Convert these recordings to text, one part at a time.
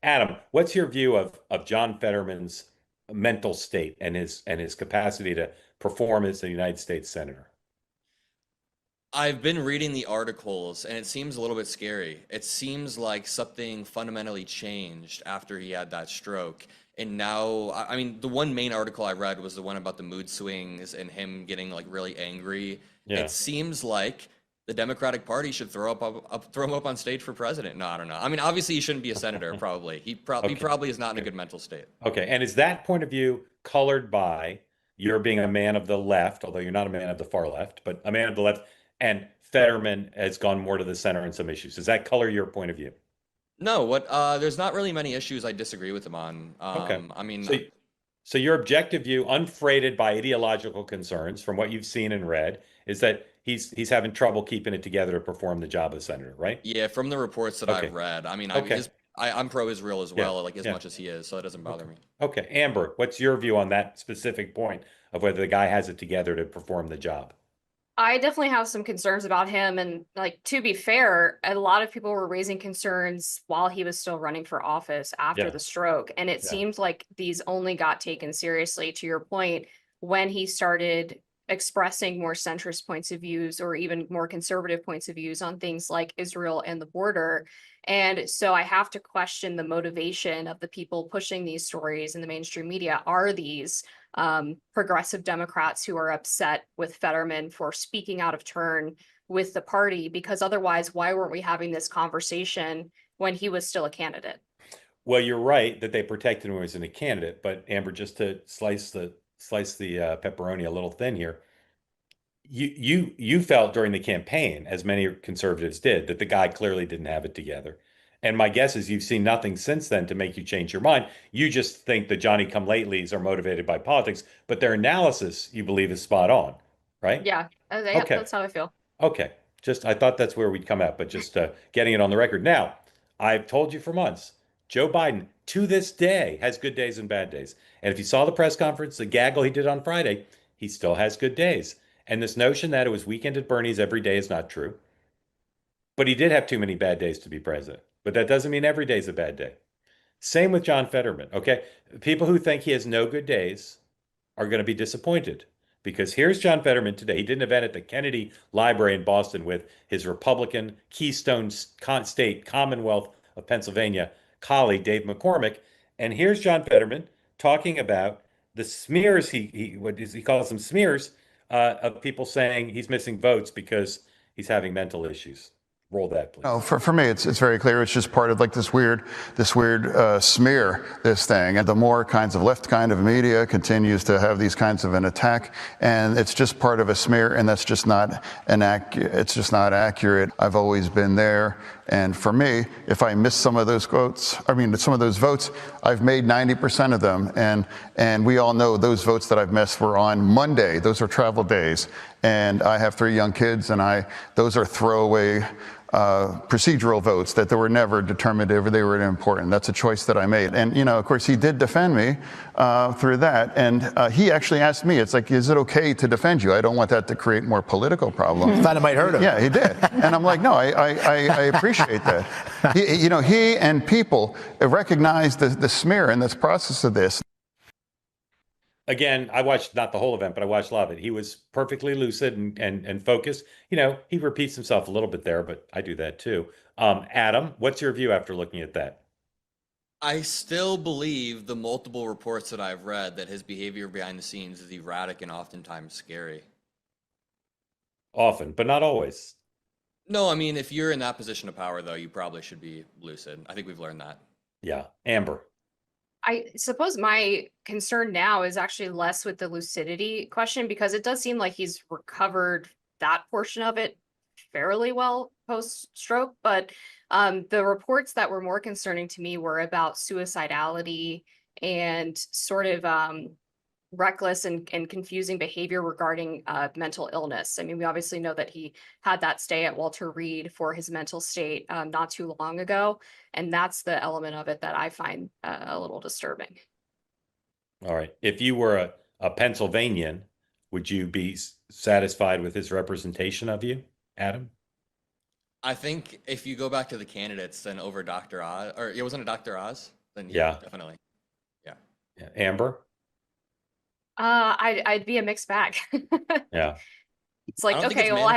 Adam, what's your view of John Fetterman's mental state and his capacity to perform as a United States senator? I've been reading the articles and it seems a little bit scary. It seems like something fundamentally changed after he had that stroke. And now, I mean, the one main article I read was the one about the mood swings and him getting like really angry. It Yeah. seems like the Democratic Party should throw him up on stage for president. No, I don't know. I mean, obviously he shouldn't be a senator, probably. He Okay. probably is not in a Okay. good mental state. Okay. And is that point of view colored by your being a man of the left, although you're not a man of the far left, but a man of the left, and Fetterman has gone more to the center on some issues? Does that color your point of view? No, there's not really many issues I disagree with him on. Okay. I mean, So so your objective view, unfreighted by ideological concerns from what you've seen and read, is that he's having trouble keeping it together to perform the job of senator, right? yeah, from the reports that I've Okay. read, I mean, Okay. I'm pro-Israel as Yeah. well, like as Yeah. much as he is, so it doesn't bother Okay. me. Okay. Amber, what's your view on that specific point of whether the guy has it together to perform the job? I definitely have some concerns about him. And like, to be fair, a lot of people were raising concerns while he was still running for office after Yeah. the stroke. And it Yeah. seems like these only got taken seriously, to your point, when he started expressing more centrist points of views or even more conservative points of views on things like Israel and the border. And so I have to question the motivation of the people pushing these stories in the mainstream media. Are these progressive Democrats who are upset with Fetterman for speaking out of turn with the party? Because otherwise, why weren't we having this conversation when he was still a candidate? Well, you're right that they protected him as a candidate, but Amber, just to slice the pepperoni a little thin here, you felt during the campaign, as many conservatives did, that the guy clearly didn't have it together. And my guess is you've seen nothing since then to make you change your mind. You just think the Johnny come latelys are motivated by politics, but their analysis, you believe, is spot on, right? Yeah, Okay. that's how I feel. Okay. Just I thought that's where we'd come out, but just getting it on the record. Now, I've told you for months, Joe Biden to this day has good days and bad days. And if you saw the press conference, the gaggle he did on Friday, he still has good days. And this notion that it was weekend at Bernie's every day is not true. But he did have too many bad days to be president. But that doesn't mean every day is a bad day. Same with John Fetterman. Okay. People who think he has no good days are going to be disappointed because here's John Fetterman today. He did an event at the Kennedy Library in Boston with his Republican Keystone State Commonwealth of Pennsylvania colleague, Dave McCormick. And here's John Fetterman talking about the smears what is he calls them smears of people saying he's missing votes because he's having mental issues. Roll that, No, please. for me, it's very clear. It's just part of like this weird smear, this thing. And the more kinds of left kind of media continues to have these kinds of an attack, and it's just part of a smear, and that's just not it's just not accurate. I've always been there. And for me, if I miss some of those votes, some of those votes, I've made 90% of them. And we all know those votes that I've missed were on Monday. Those are travel days. And I have 3 young kids, and those are throwaway procedural votes that they were never determined if they were important. That's a choice that I made. And, of course, he did defend me through that. And he actually asked me, it's like, is it okay to defend you? I don't want that to create more political problems. Thought it might hurt him. Yeah, he did. And I'm like, no, I appreciate that. He and people recognize the smear in this process of this. Again, I watched not the whole event, but I watched a lot of it. He was perfectly lucid and focused. He repeats himself a little bit there, but I do that too. Adam, what's your view after looking at that? I still believe the multiple reports that I've read that his behavior behind the scenes is erratic and oftentimes scary. Often, but not always. No, I mean, if you're in that position of power, though, you probably should be lucid. I think we've learned that. Yeah. Amber. I suppose my concern now is actually less with the lucidity question, because it does seem like he's recovered that portion of it fairly well post-stroke. But the reports that were more concerning to me were about suicidality and sort of reckless and confusing behavior regarding mental illness. I mean, we obviously know that he had that stay at Walter Reed for his mental state not too long ago. And that's the element of it that I find a little disturbing. All right. If you were a Pennsylvanian, would you be satisfied with his representation of you, Adam? I think if you go back to the candidates, then over Dr. Oz, or it wasn't a Dr. Oz, then Yeah. definitely. Yeah. Yeah. Amber? I'd be a mixed bag. Yeah. It's like, I don't think okay, it's well, I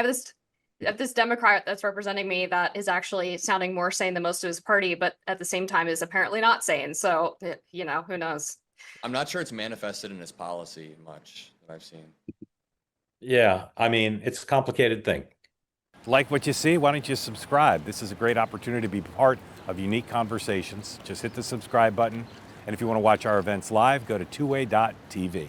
have this Democrat that's representing me that is actually sounding more sane than most of his party, but at the same time is apparently not sane. So, you know, who knows? I'm not sure it's manifested in his policy much that I've seen. Yeah. I mean, it's a complicated thing. Like what you see? Why don't you subscribe? This is a great opportunity to be part of unique conversations. Just hit the subscribe button. And if you want to watch our events live, go to twoway.tv.